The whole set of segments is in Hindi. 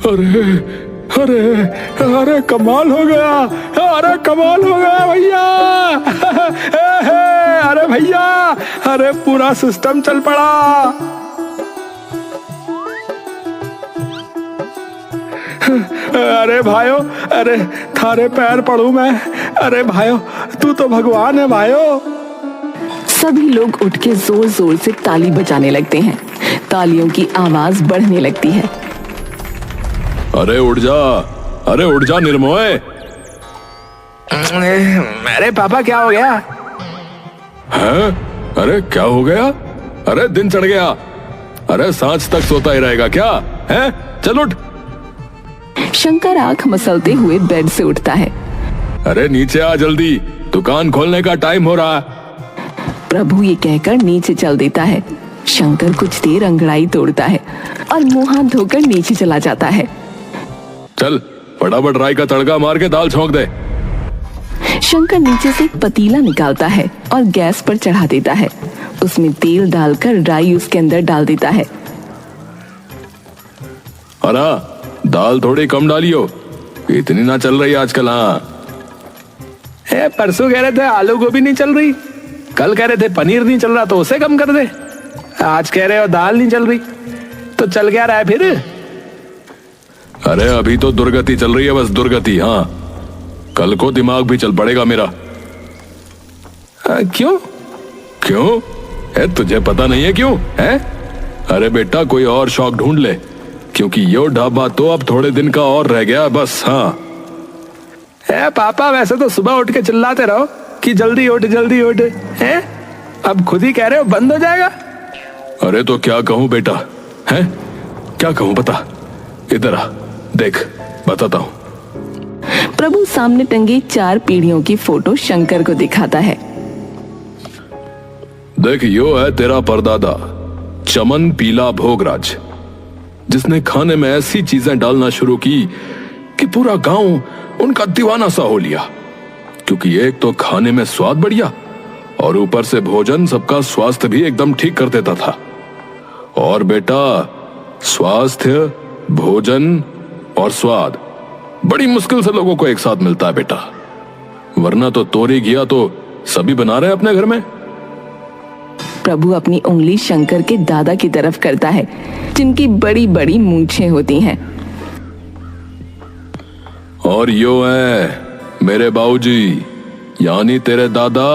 अरे अरे अरे कमाल हो गया, अरे कमाल हो गया भैया। अरे भैया, अरे पूरा सिस्टम चल पड़ा। अरे भाइयों, अरे थारे पैर पड़ू मैं। अरे भाइयों, तू तो भगवान है भाइयों। सभी लोग उठ के जोर जोर से ताली बजाने लगते हैं। तालियों की आवाज बढ़ने लगती है। अरे उठ जा, अरे उठ जा निर्मोय। अरे पापा क्या हो गया? हैं? अरे क्या हो गया? अरे दिन चढ़ गया। अरे सांझ तक सोता ही रहेगा क्या? हैं? चल उठ। शंकर आंख मसलते हुए बेड से उठता है। अरे नीचे आ जल्दी, दुकान खोलने का टाइम हो रहा है। प्रभु ये कहकर नीचे चल देता है। शंकर कुछ देर अंगड़ाई तोड़ता है और मुंह हाथ धोकर नीचे चला जाता है। चल फटाफट राई का तड़का मार के दाल छौंक दे। शंकर नीचे से एक पतीला निकालता है और गैस पर चढ़ा देता है। उसमें तेल डालकर राई उसके अंदर डाल देता है। अरे दाल थोड़ी कम डालियो, इतनी ना चल रही आजकल। हाँ, परसों कह रहे थे आलू गोभी नहीं चल रही, कल कह रहे थे पनीर नहीं चल रहा तो उसे कम कर दे, आज कह रहे हो दाल नहीं चल रही, तो चल क्या रहा है फिर? अरे अभी तो दुर्गति चल रही है, बस दुर्गति। हाँ, कल को दिमाग भी चल पड़ेगा मेरा। क्यों? क्यों है? तुझे पता नहीं है क्यों है? अरे बेटा, कोई और शौक ढूंढ ले, क्योंकि यो ढाबा तो अब थोड़े दिन का और रह गया बस। हाँ पापा, वैसे तो सुबह उठ के चिल्लाते रहो कि जल्दी उठ जल्दी उठ, हैं? अब खुद ही कह रहे हो बंद हो जाएगा। अरे तो क्या कहूं बेटा, है क्या कहूं बता। इधर आ, देख बताता हूं। प्रभु सामने टंगी 4 पीढ़ियों की फोटो शंकर को दिखाता है। देख, यो है तेरा परदादा चमन पीला भोगराज, जिसने खाने में ऐसी चीजें डालना शुरू की कि पूरा गांव उनका दीवाना सा हो लिया। क्योंकि एक तो खाने में स्वाद बढ़िया और ऊपर से भोजन सबका स्वास्थ्य भी एकदम ठीक कर देता था। और बेटा, स्वास्थ्य, भोजन और स्वाद बड़ी मुश्किल से लोगों को एक साथ मिलता है बेटा, वरना तो तोरी घिया तो सभी बना रहे हैं अपने घर में। प्रभु अपनी उंगली शंकर के दादा की तरफ करता है, जिनकी बड़ी बड़ी मूंछें होती हैं। और यो है मेरे बाबूजी, यानी तेरे दादा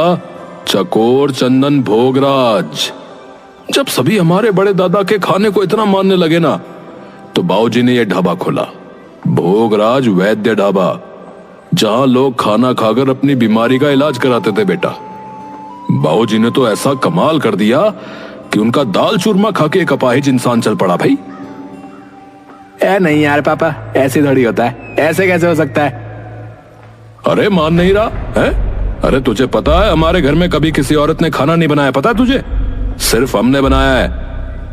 चकोर चंदन भोगराज। जब सभी हमारे बड़े दादा के खाने को इतना मानने लगे ना, तो बाबूजी ने यह ढाबा खोला, भोगराज वैद्य ढाबा, जहां लोग खाना खाकर अपनी बीमारी का इलाज कराते थे बेटा। बाबूजी ने तो ऐसा कमाल कर दिया कि उनका दाल चूरमा खा के एक अपाहिज इंसान चल पड़ा भाई। नहीं यार पापा, ऐसे थोड़ी होता है, ऐसे कैसे हो सकता है? अरे मान नहीं रहा है? अरे तुझे पता है हमारे घर में कभी किसी औरत ने खाना नहीं बनाया, पता है तुझे? सिर्फ हमने बनाया है।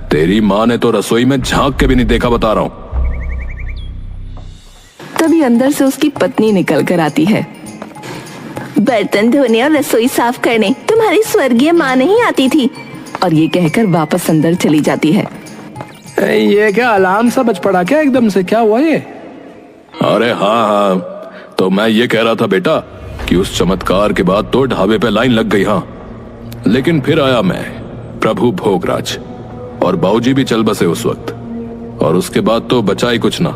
तेरी माँ ने तो रसोई में झांक के भी नहीं देखा, बता रहा हूं। तभी अंदर से उसकी पत्नी निकल कर आती है। बर्तन धोने और रसोई साफ करने तुम्हारी स्वर्गीय माँ नहीं आती थी? और ये कहकर वापस अंदर चली जाती है। ये क्या अलार्म सा बज पड़ा क्या एकदम से? क्या हुआ ये? अरे हाँ, तो मैं ये कह रहा था बेटा कि उस चमत्कार के बाद तो ढाबे पे लाइन लग गई। हाँ, लेकिन फिर आया मैं, प्रभु भोगराज, और बाबूजी भी चल बसे उस वक्त। और उसके बाद तो बचा ही कुछ ना।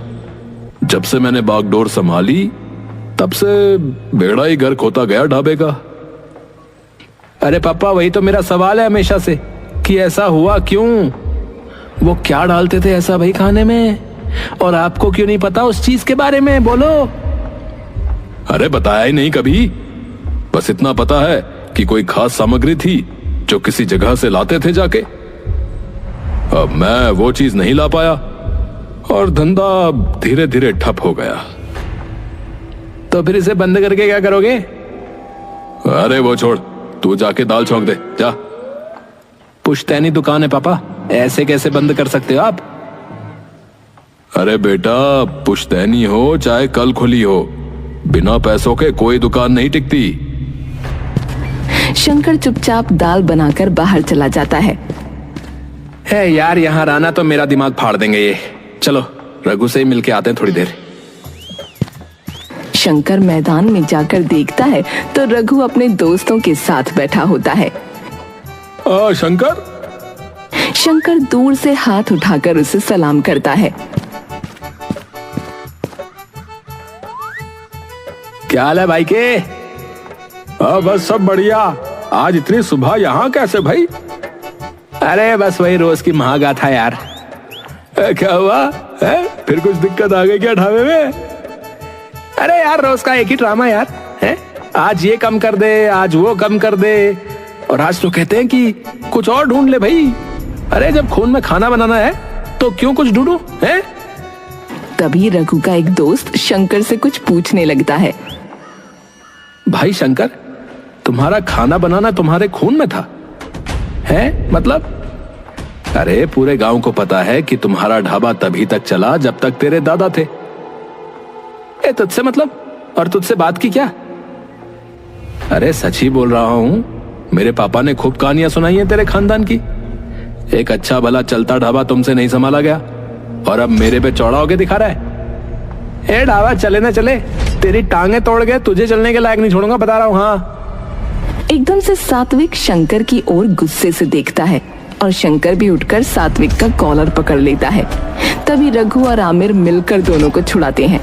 जब से मैंने बागडोर संभाली, तब से बेड़ा ही गर्क होता गया ढाबे का। अरे पापा, वही तो मेरा सवाल है हमेशा से कि ऐसा हुआ क्यों? वो क्या डालते थे ऐसा भाई खाने में, और आपको क्यों नहीं पता उस चीज के बारे में? बोलो। अरे बताया ही नहीं कभी, बस इतना पता है कि कोई खास सामग्री थी जो किसी जगह से लाते थे जाके। अब मैं वो चीज नहीं ला पाया और धंधा धीरे धीरे ठप हो गया। तो फिर इसे बंद करके क्या करोगे? अरे वो छोड़, तू जाके दाल छौंक दे जा। पुश्तैनी दुकान है पापा, ऐसे कैसे बंद कर सकते हो आप? अरे बेटा, पुश्तैनी हो चाहे कल खुली हो, बिना पैसों के कोई दुकान नहीं टिकती। शंकर चुपचाप दाल बनाकर बाहर चला जाता है। यार, यहाँ रहना तो मेरा दिमाग फाड़ देंगे ये। चलो रघु से ही मिलके आते हैं थोड़ी देर। शंकर मैदान में जाकर देखता है तो रघु अपने दोस्तों के साथ बैठा होता है। शंकर। शंकर दूर से हाथ उठाकर उसे सलाम करता है। क्या हाल है भाई के? बस सब बढ़िया। आज इतनी सुबह यहाँ कैसे भाई? अरे बस वही रोज की महागाथा यार। क्या हुआ है? फिर कुछ दिक्कत आ गई क्या ढाबे में? अरे यार रोज का एक ही ड्रामा यार है। आज ये कम कर दे, आज वो कम कर दे, और आज तो कहते हैं कि कुछ और ढूंढ ले भाई। अरे जब खून में खाना बनाना है तो क्यों कुछ ढूंढूं है? तभी रघु का एक दोस्त शंकर से कुछ पूछने लगता है। भाई शंकर, तुम्हारा खाना बनाना तुम्हारे खून में था है? मतलब? अरे पूरे गांव को पता है कि तुम्हारा ढाबा तभी तक चला जब तक तेरे दादा थे। तुझसे मतलब? और तुझसे बात की क्या? अरे सच ही बोल रहा हूं। मेरे पापा ने खूब कहानियां सुनाई हैं तेरे खानदान की। एक अच्छा भला चलता ढाबा तुमसे नहीं संभाला गया और अब मेरे पे चौड़ा होके दिखा रहा है। ए ढाबा चले ना चले, तेरी टांगे तोड़ गए, तुझे चलने के लायक नहीं छोड़ूंगा, बता रहा हूं। हाँ। एकदम से सात्विक शंकर की ओर गुस्से से देखता है और शंकर भी उठकर सात्विक का कॉलर पकड़ लेता है। तभी रघु और आमिर मिलकर दोनों को छुड़ाते हैं।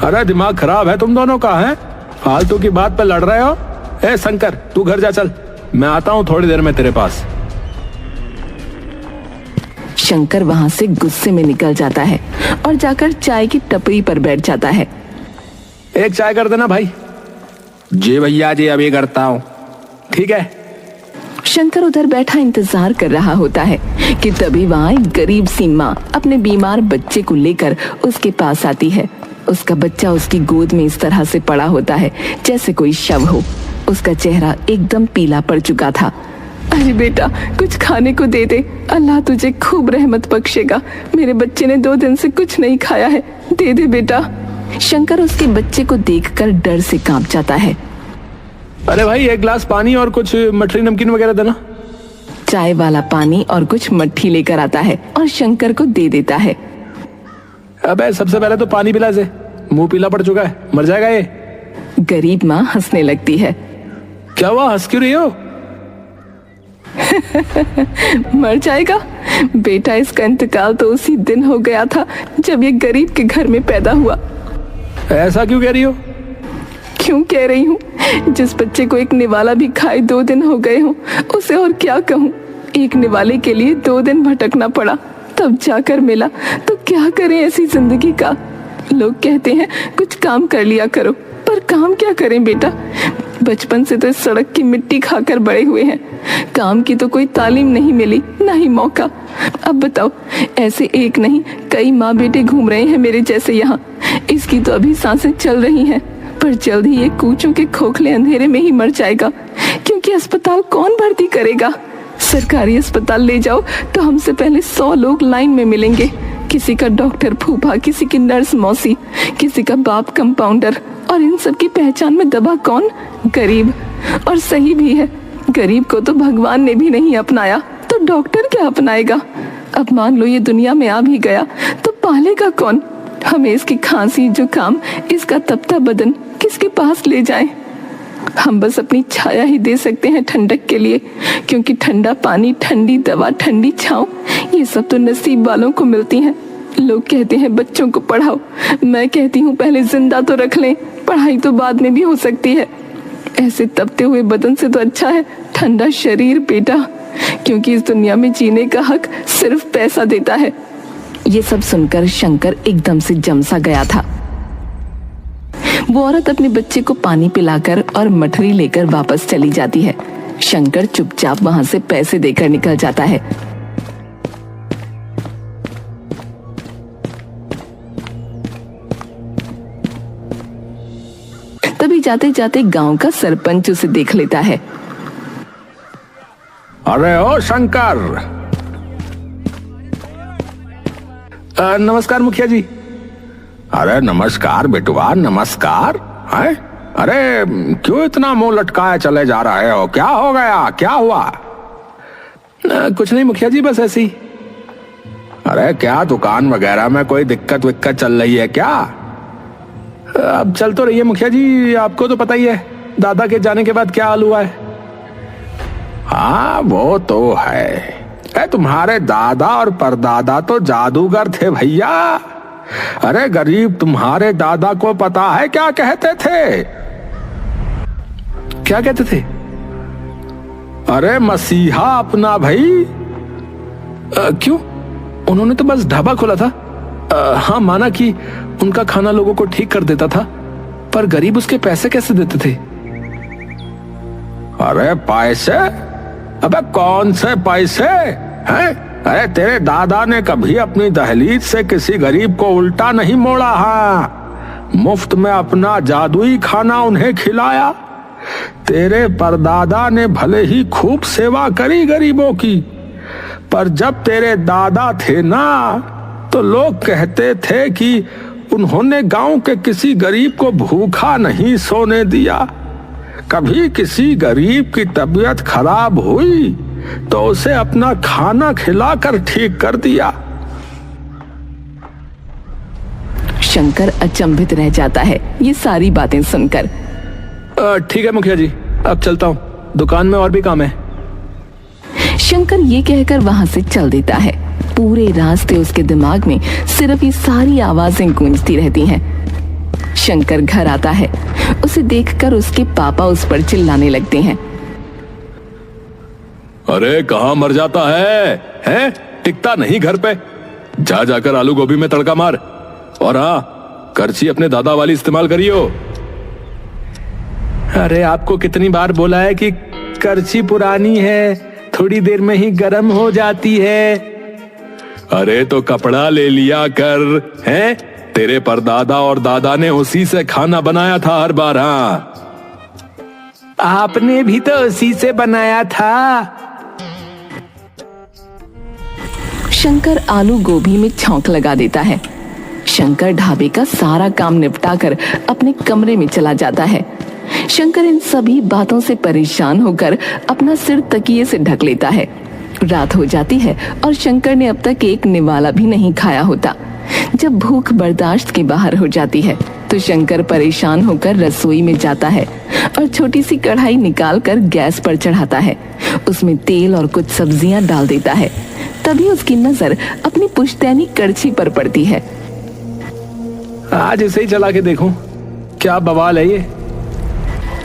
अरे दिमाग खराब है तुम दोनों का है? फालतू की बात पे लड़ रहे हो? ए शंकर, तू घर जा, चल, मैं आता हूं थोड़ी देर में तेरे पास। शंकर वहां से गुस्से में निकल जाता है और जाकर चाय की टपरी पर बैठ जाता है। एक चाय कर देना भाई। जी भैया जी, अभी करता हूं। ठीक है। शंकर उधर बैठा इंतजार कर रहा होता है कि तभी वहां एक गरीब सी माँ अपने बीमार बच्चे को लेकर उसके पास आती है। उसका बच्चा उसकी गोद में इस तरह से पड़ा होता है जैसे कोई शव हो। उसका चेहरा एकदम पीला पड़ चुका था। अरे बेटा, कुछ खाने को दे दे, अल्लाह तुझे खूब रहमत बख्शेगा। मेरे बच्चे ने 2 दिन से कुछ नहीं खाया है, दे दे बेटा। शंकर उसके बच्चे को देखकर डर से कांप जाता है। अरे भाई, एक गिलास पानी और कुछ मठरी नमकीन वगैरह देना। चाय वाला पानी और कुछ मट्ठी लेकर आता है और शंकर को दे देता है। अबे सबसे पहले तो पानी पिला से, मुंह पीला पड़ चुका है, मर जाएगा ये। गरीब माँ हंसने लगती है। क्या हुआ, हंस क्यों रही हो? मर जाएगा बेटा, इसका इंतकाल तो उसी दिन हो गया था जब ये गरीब के घर में पैदा हुआ। ऐसा क्यों कह रही हो? क्यों कह रही हूँ? जिस बच्चे को एक निवाला भी खाए 2 दिन हो गए हों, उसे और क्या कहूँ। एक निवाले के लिए 2 दिन भटकना पड़ा, तब जाकर मिला। तो क्या करें ऐसी जिंदगी का। लोग कहते हैं कुछ काम कर लिया करो, पर काम क्या करें बेटा। बचपन से तो इस सड़क की मिट्टी खाकर बड़े हुए हैं, काम की तो कोई तालीम नहीं मिली, ना ही मौका। अब बताओ, ऐसे एक नहीं कई माँ बेटे घूम रहे हैं मेरे जैसे यहाँ। इसकी तो अभी सांसें चल रही हैं, पर जल्द ही ये कूचों के खोखले अंधेरे में ही मर जाएगा, क्योंकि अस्पताल कौन भर्ती करेगा। सरकारी अस्पताल ले जाओ तो हमसे पहले 100 लोग लाइन में मिलेंगे। किसी का डॉक्टर फूफा, किसी की नर्स मौसी, किसी का बाप कंपाउंडर, और इन सब की पहचान में दबा कौन? गरीब। और सही भी है, गरीब को तो भगवान ने भी नहीं अपनाया, तो डॉक्टर क्या अपनाएगा। अब मान लो ये दुनिया में आ भी गया तो पालेगा कौन। हमें इसकी खांसी, जुकाम, इसका तपता बदन किसके पास ले जाएं? हम बस अपनी छाया ही दे सकते हैं ठंडक के लिए, क्योंकि ठंडा पानी, ठंडी दवा, ठंडी छांव, ये सब तो नसीब वालों को मिलती हैं। लोग कहते हैं बच्चों को पढ़ाओ, मैं कहती हूँ पहले जिंदा तो रख लें, पढ़ाई तो बाद में भी हो सकती है। ऐसे तपते हुए बदन से तो अच्छा है ठंडा शरीर बेटा, क्योंकि इस दुनिया में जीने का हक सिर्फ पैसा देता है। ये सब सुनकर शंकर एकदम से जमसा गया था। वो औरत अपने बच्चे को पानी पिलाकर और मठरी लेकर वापस चली जाती है। शंकर चुपचाप वहां से पैसे देकर निकल जाता है। तभी जाते जाते गांव का सरपंच उसे देख लेता है। अरे ओ शंकर। नमस्कार मुखिया जी। अरे नमस्कार बेटुआ, नमस्कार। है? अरे क्यों इतना मुंह लटकाए चले जा रहे हो? क्या हो गया, क्या हुआ? कुछ नहीं मुखिया जी, बस ऐसे ही। अरे क्या दुकान वगैरह में कोई दिक्कत विक्कत चल रही है क्या? अब चल तो रही है मुखिया जी, आपको तो पता ही है दादा के जाने के बाद क्या हाल हुआ है। हाँ वो तो है, तुम्हारे दादा और परदादा तो जादूगर थे भैया। अरे गरीब तुम्हारे दादा को पता है क्या कहते थे? क्या कहते थे? अरे मसीहा अपना भाई। क्यों? उन्होंने तो बस ढाबा खोला था। हाँ माना कि उनका खाना लोगों को ठीक कर देता था, पर गरीब उसके पैसे कैसे देते थे? अरे पैसे? अबे कौन से पैसे हैं? अरे तेरे दादा ने कभी अपनी दहलीज से किसी गरीब को उल्टा नहीं मोड़ा। हाँ, मुफ्त में अपना जादुई खाना उन्हें खिलाया। तेरे परदादा ने भले ही खूब सेवा करी गरीबों की, पर जब तेरे दादा थे ना, तो लोग कहते थे कि उन्होंने गांव के किसी गरीब को भूखा नहीं सोने दिया। कभी किसी गरीब की तबीयत खराब हुई तो उसे अपना खाना खिलाकर ठीक कर दिया। शंकर अचंभित रह जाता है ये सारी बातें सुनकर। ठीक है मुखिया जी, अब चलता हूँ, दुकान में और भी काम है। शंकर ये कहकर वहां से चल देता है। पूरे रास्ते उसके दिमाग में सिर्फ ये सारी आवाजें गूंजती रहती हैं। शंकर घर आता है, उसे देखकर उसके पापा उस पर चिल्लाने लगते हैं। अरे कहाँ मर जाता है? टिकता नहीं घर पे? जा जाकर आलू गोभी में तड़का मार, और हाँ करछी अपने दादा वाली इस्तेमाल करियो। अरे आपको कितनी बार बोला है कि करछी पुरानी है, थोड़ी देर में ही गर्म हो जाती है। अरे तो कपड़ा ले लिया कर, हैं? तेरे परदादा और दादा ने उसी से खाना बनाया था हर बार। हाँ, आपने भी तो उसी से बनाया था। शंकर आलू गोभी में छौंक लगा देता है। शंकर ढाबे का सारा काम निपटाकर अपने कमरे में चला जाता है। शंकर इन सभी बातों से परेशान होकर अपना सिर तकिए से ढक लेता है। रात हो जाती है और शंकर ने अब तक एक निवाला भी नहीं खाया होता। जब भूख बर्दाश्त के बाहर हो जाती है तो शंकर परेशान होकर रसोई में जाता है और छोटी सी कढ़ाई निकालकर गैस पर चढ़ाता है। उसमें तेल और कुछ सब्जियां डाल देता है। तभी उसकी नजर अपनी पुश्तैनी कड़छी पर पड़ती है। आज इसे ही चला के देखूं, क्या बवाल है ये।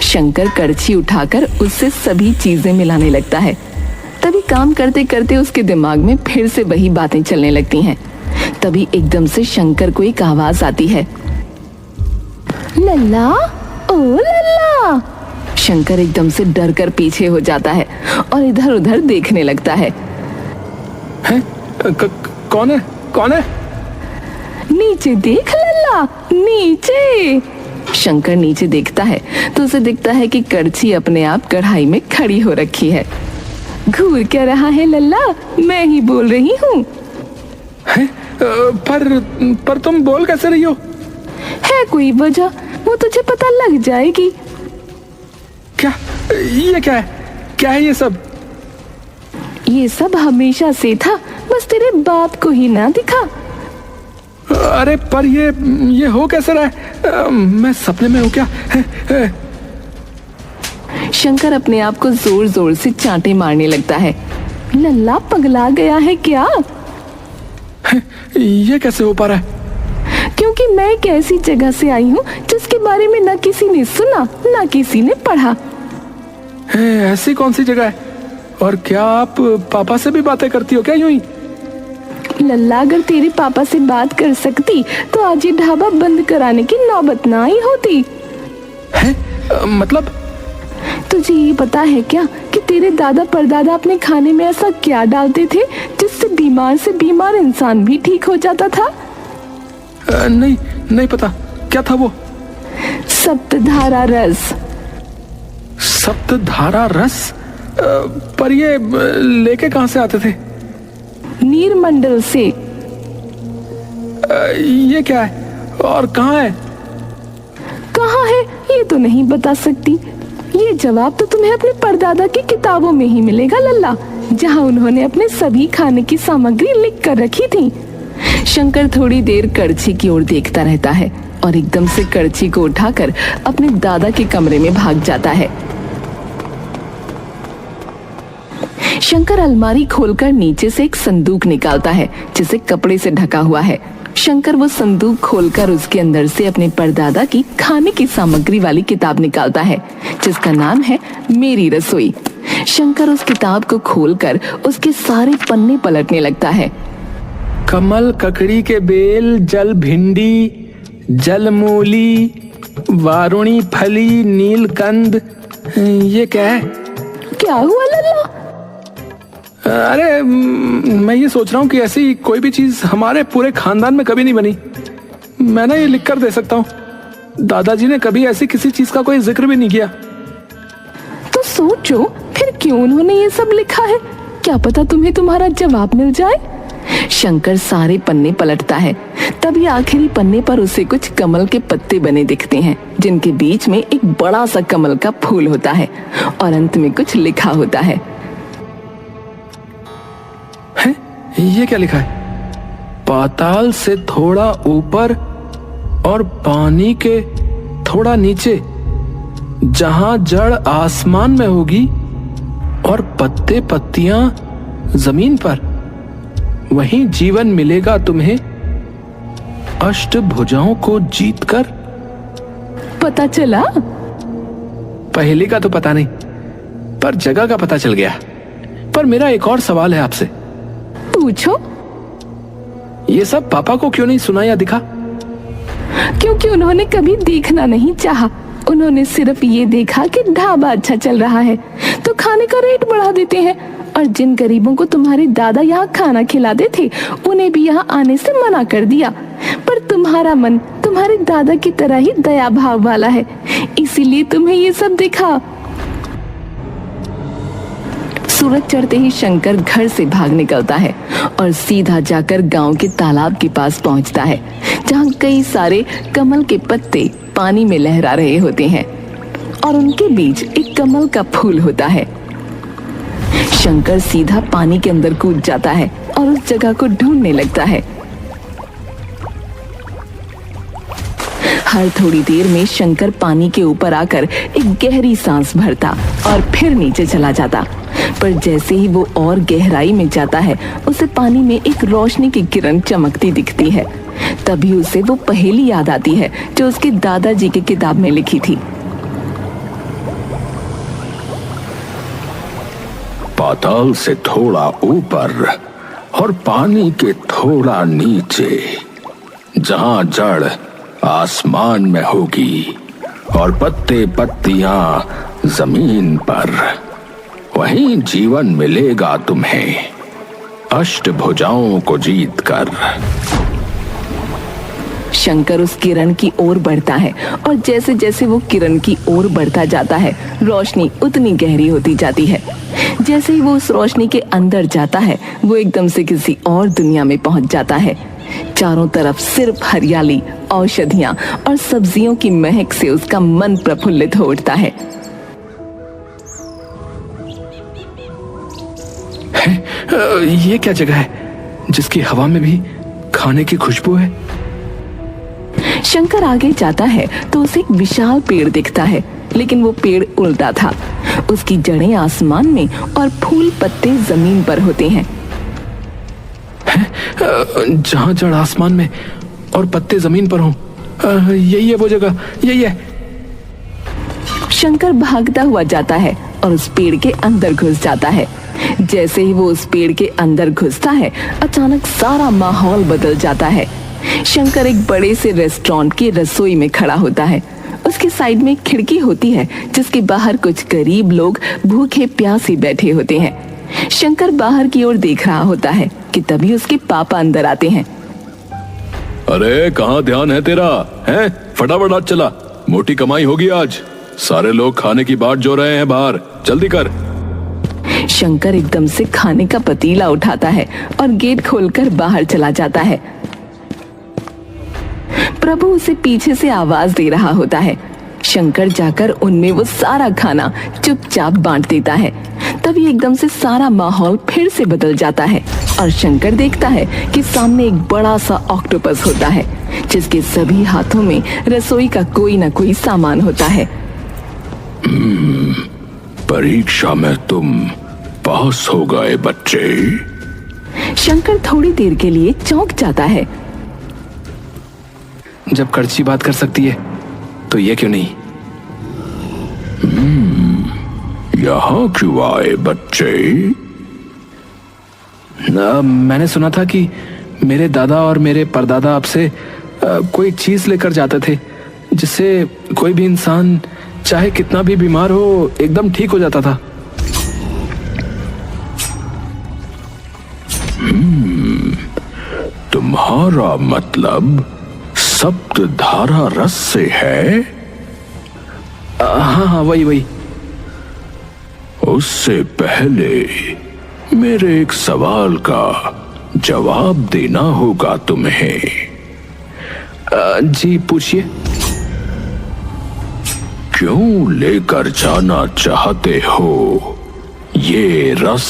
शंकर कड़छी उठाकर उससे सभी चीजें मिलाने लगता है। तभी काम करते करते उसके दिमाग में फिर से वही बातें चलने लगती हैं। तभी एकदम से शंकर को एक आवाज आती है, लल्ला, ओ लल्ला। शंकर एकदम से डर कर पीछे हो जाता है और इधर उधर देखने लगता है। कौन है? कौन है? नीचे देख लल्ला, नीचे। शंकर नीचे देखता है तो उसे दिखता है कि कड़छी अपने आप कढ़ाई में खड़ी हो रखी है। घूर क्या रहा है लल्ला, मैं ही बोल रही हूँ। पर तुम बोल कैसे रही हो? है कोई वजह, वो तुझे पता लग जाएगी। क्या? ये क्या है? क्या है ये सब? ये सब हमेशा से था, बस तेरे बाप को ही ना दिखा। अरे पर ये हो कैसे रहा है? मैं सपने में हूँ क्या? शंकर अपने आप को जोर जोर से चांटे मारने लगता है। लल्ला पगला गया है क्या? ये कैसे हो पा रहा है? क्योंकि मैं एक ऐसी जगह से आई हूँ जिसके बारे में न किसी ने सुना न किसी ने पढ़ा। ऐसी कौन सी जगह है? और क्या आप पापा से भी बातें करती हो क्या यूं ही? लल्ला, अगर तेरे पापा से बात कर सकती तो आज ये ढाबा बंद कराने की नौबत ना आई होती। मतलब? तुझे ये पता है क्या कि तेरे दादा परदादा अपने खाने में ऐसा क्या डालते थे जिससे बीमार इंसान भी ठीक हो जाता था? नहीं पता। क्या था वो? सप्तधारा रस। सप्तधारा रस? पर ये लेके कहां से आते थे? नीरमंडल से। ये क्या है और कहाँ है? कहाँ है ये तो नहीं बता सकती, ये जवाब तो तुम्हें अपने परदादा की किताबों में ही मिलेगा लल्ला, जहाँ उन्होंने अपने सभी खाने की सामग्री लिख कर रखी थी। शंकर थोड़ी देर कड़छी की ओर देखता रहता है और एकदम से कड़छी को उठाकर अपने दादा के कमरे में भाग जाता है। शंकर अलमारी खोलकर नीचे से एक संदूक निकालता है जिसे कपड़े से ढका हुआ है। शंकर वो संदूक खोलकर उसके अंदर से अपने परदादा की खाने की सामग्री वाली किताब निकालता है जिसका नाम है मेरी रसोई। शंकर उस किताब को खोलकर उसके सारे पन्ने पलटने लगता है। कमल ककड़ी के बेल, जल भिंडी, जल मूली, वारुणी फली, नीलकंद, ये क्या है? क्या हुआ लल्ला? अरे मैं ये सोच रहा हूँ कि ऐसी कोई भी चीज हमारे पूरे खानदान में कभी नहीं बनी। मैं ना ये लिख कर दे सकता हूँ, दादाजी ने कभी ऐसी किसी चीज का कोई जिक्र भी नहीं किया। तो सोचो फिर क्यों उन्होंने ये सब लिखा है, क्या पता तुम्हें तुम्हारा जवाब मिल जाए। शंकर सारे पन्ने पलटता है, तभी आखिरी पन्ने पर उसे कुछ कमल के पत्ते बने दिखते हैं जिनके बीच में एक बड़ा सा कमल का फूल होता है और अंत में कुछ लिखा होता है। ये क्या लिखा है? पाताल से थोड़ा ऊपर और पानी के थोड़ा नीचे, जहां जड़ आसमान में होगी और पत्ते पत्तियां जमीन पर, वहीं जीवन मिलेगा तुम्हें अष्टभुजाओं को जीतकर। पता चला? पहेली का तो पता नहीं, पर जगह का पता चल गया। पर मेरा एक और सवाल है आपसे। पूछो। ये सब पापा को क्यों नहीं सुनाया दिखा? क्योंकि उन्होंने कभी देखना नहीं चाहा। उन्होंने सिर्फ ये देखा कि ढाबा अच्छा चल रहा है तो खाने का रेट बढ़ा देते हैं, और जिन गरीबों को तुम्हारे दादा यहाँ खाना खिलाते थे उन्हें भी यहाँ आने से मना कर दिया। पर तुम्हारा मन तुम्हारे दादा की तरह ही दया भाव वाला है, इसीलिए तुम्हें ये सब दिखा। सूरज चढ़ते ही शंकर घर से भाग निकलता है और सीधा जाकर गांव के तालाब के पास पहुंचता है जहां कई सारे कमल के पत्ते पानी में लहरा रहे होते हैं और उनके बीच एक कमल का फूल होता है। शंकर सीधा पानी के अंदर कूद जाता है और उस जगह को ढूंढने लगता है। हर थोड़ी देर में शंकर पानी के ऊपर आकर एक गहरी सांस भरता और फिर नीचे चला जाता। पर जैसे ही वो और गहराई में जाता है उसे पानी में एक रोशनी की किरण चमकती दिखती है। तभी उसे वो पहेली याद आती है जो उसके दादाजी की किताब में लिखी थी। पाताल से थोड़ा ऊपर और पानी के थोड़ा नीचे, जहां जड़ आसमान में होगी और पत्ते पत्तियां जमीन पर, वहीं जीवन मिलेगा तुम्हें अष्टभुजाओं को जीतकर। शंकर उस किरण की ओर बढ़ता है और जैसे जैसे वो किरण की ओर बढ़ता जाता है रोशनी उतनी गहरी होती जाती है। जैसे ही वो उस रोशनी के अंदर जाता है वो एकदम से किसी और दुनिया में पहुंच जाता है। चारों तरफ सिर्फ हरियाली, औषधियां और सब्जियों की महक से उसका मन प्रफुल्लित हो उठता है। ये क्या जगह है जिसकी हवा में भी खाने की खुशबू है? शंकर आगे जाता है तो उसे एक विशाल पेड़ दिखता है, लेकिन वो पेड़ उल्टा था। उसकी जड़ें आसमान में और फूल पत्ते जमीन पर होते हैं। जहां जड़ आसमान में और पत्ते जमीन पर हों, यही है वो जगह, यही है। शंकर भागता हुआ जाता है और उस पेड़ के अंदर घुस जाता है। जैसे ही वो उस पेड़ के अंदर घुसता है अचानक सारा माहौल बदल जाता है। शंकर एक बड़े से रेस्टोरेंट की रसोई में खड़ा होता है। उसके साइड में एक खिड़की होती है जिसके बाहर कुछ गरीब लोग भूखे प्यासे बैठे होते हैं। शंकर बाहर की ओर देख रहा होता है कि तभी उसके पापा अंदर आते हैं। अरे कहाँ ध्यान है तेरा? हैं? फटाफट आज चला, मोटी कमाई होगी आज। सारे लोग खाने की बाट जो रहे हैं बाहर, जल्दी कर। शंकर एकदम से खाने का पतीला उठाता है और गेट खोलकर बाहर चला जाता है। प्रभु उसे पीछे से आवाज दे रहा होता है। शंकर जाकर उनमें वो सारा खाना चुपचाप बांट देता है। तभी एकदम से सारा माहौल फिर से बदल जाता है और शंकर देखता है कि सामने एक बड़ा सा ऑक्टोपस होता है, जिसके सभी हाथों में रसोई का कोई ना कोई सामान होता है। परीक्षा में तुम पास हो गए बच्चे। शंकर थोड़ी देर के लिए चौंक जाता है। जब कड़छी बात कर सकती है तो ये क्यों नहीं? यहाँ क्यों आए बच्चे? मैंने सुना था कि मेरे दादा और मेरे परदादा आपसे कोई चीज लेकर जाते थे, जिससे कोई भी इंसान चाहे कितना भी बीमार हो एकदम ठीक हो जाता था। तुम्हारा मतलब सप्तधारा रस से है? हाँ वही। उससे पहले मेरे एक सवाल का जवाब देना होगा तुम्हें। जी पूछिए। क्यों लेकर जाना चाहते हो ये रस?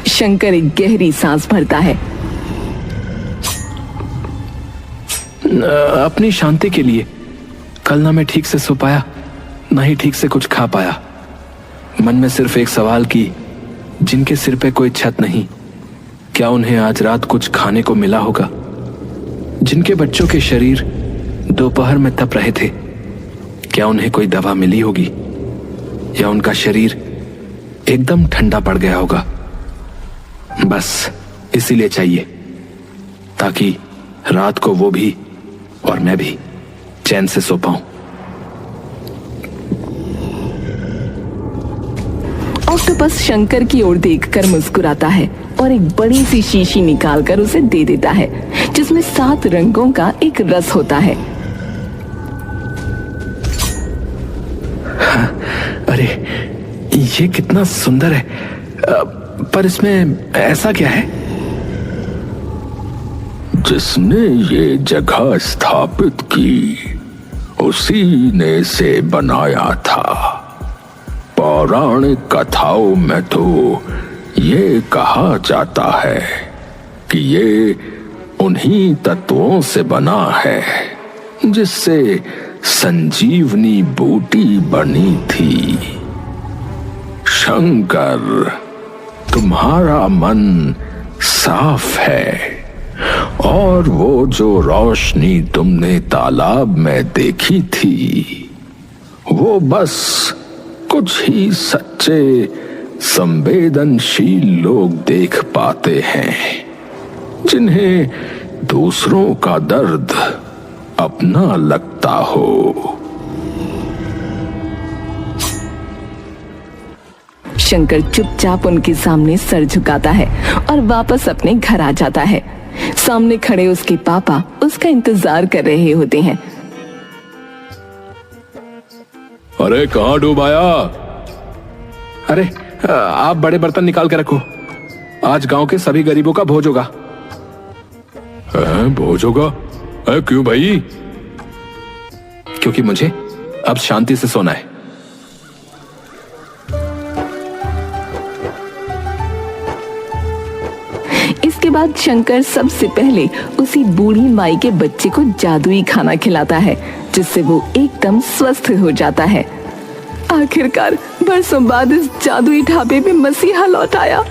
शंकर एक गहरी सांस भरता है। अपनी शांति के लिए। कल ना मैं ठीक से सो पाया, ना ही ठीक से कुछ खा पाया। मन में सिर्फ एक सवाल की, जिनके सिर पे कोई छत नहीं, क्या उन्हें आज रात कुछ खाने को मिला होगा? जिनके बच्चों के शरीर दोपहर में तप रहे थे, क्या उन्हें कोई दवा मिली होगी? या उनका शरीर एकदम ठंडा पड़ गया होगा? बस इसीलिए चाहिए, ताकि रात को वो भी और मैं भी चैन से सो पाऊं। ऑक्टोपस शंकर की ओर देखकर मुस्कुराता है और एक बड़ी सी शीशी निकालकर उसे दे देता है, जिसमें 7 रंगों का एक रस होता है। अरे ये कितना सुंदर है, पर इसमें ऐसा क्या है? जिसने ये जगह स्थापित की उसी ने इसे बनाया था। पौराणिक कथाओं में तो ये कहा जाता है कि ये उन्हीं तत्वों से बना है जिससे संजीवनी बूटी बनी थी। शंकर, तुम्हारा मन साफ है और वो जो रोशनी तुमने तालाब में देखी थी, वो बस कुछ ही सच्चे संवेदनशील लोग देख पाते हैं, जिन्हें दूसरों का दर्द अपना लगता हो। शंकर चुपचाप उनके सामने सर झुकाता है और वापस अपने घर आ जाता है। सामने खड़े उसके पापा उसका इंतजार कर रहे होते हैं। अरे कहाँ डूबाया? अरे आप बड़े बर्तन निकाल के रखो, आज गांव के सभी गरीबों का भोज होगा। भोज होगा? क्यों भाई? क्योंकि मुझे अब शांति से सोना है। इसके बाद शंकर सबसे पहले उसी बूढ़ी माई के बच्चे को जादुई खाना खिलाता है, जिससे वो एकदम स्वस्थ हो जाता है। आखिरकार बरसों बाद इस जादुई ढाबे में मसीहा लौट आया।